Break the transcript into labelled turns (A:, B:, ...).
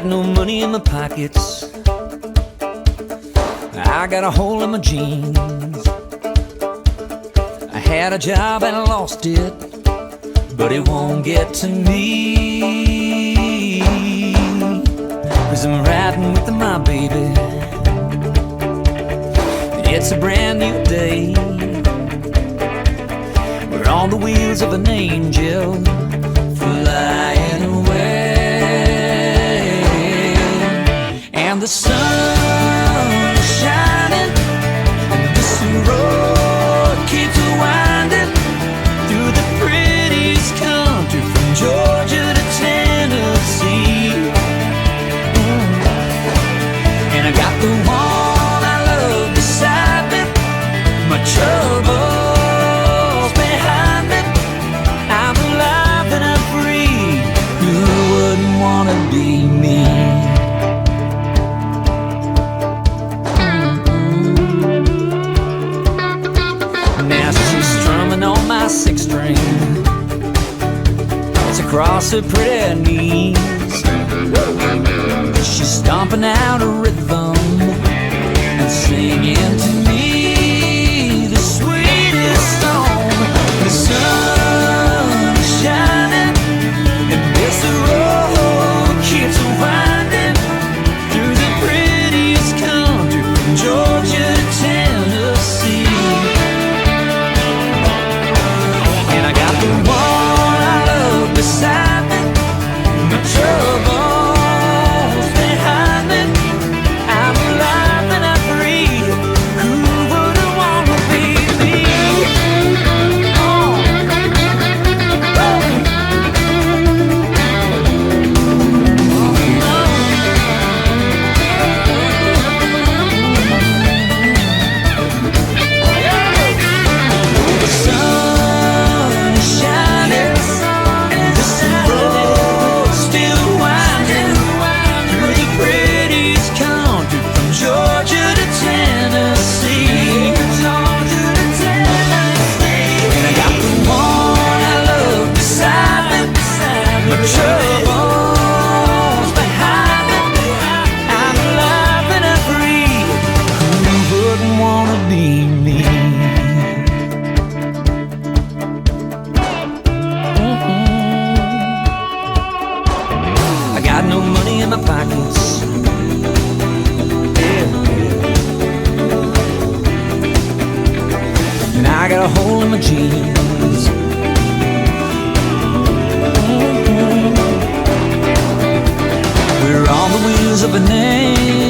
A: got no money in my pockets. I got a hole in my jeans. I had a job and I lost it, but it won't get to me, 'cause I'm riding with my baby. It's a brand new day. We're on the wheels of an angel flying away, and the sun is shining, and this road keeps winding through the prettiest country from Georgia to Tennessee. And I got the one I love beside me, my troubles behind me. I'm alive and I'm free. Who wouldn't wanna be me? Now she's strumming on my six string. It's across her pretty knees. She's stomping out a rhythm and singing to me the sweetest song. The sun is shining, and this road keeps winding through the prettiest country from Georgia to Tennessee. And I got the one I love beside me, my troubles behind me. I'm alive and I'm free. Who wouldn't wanna be me? Oh. The sun is shining, and this road's still winding through the prettiest country from Georgia to Tennessee. And I got the one I love beside me, my troubles behind me. I'm alive and I'm free. Who wouldn't wanna be me? I got no money in my pockets. Yeah. And I got a hole in my jeans. We're on the wheels of an angel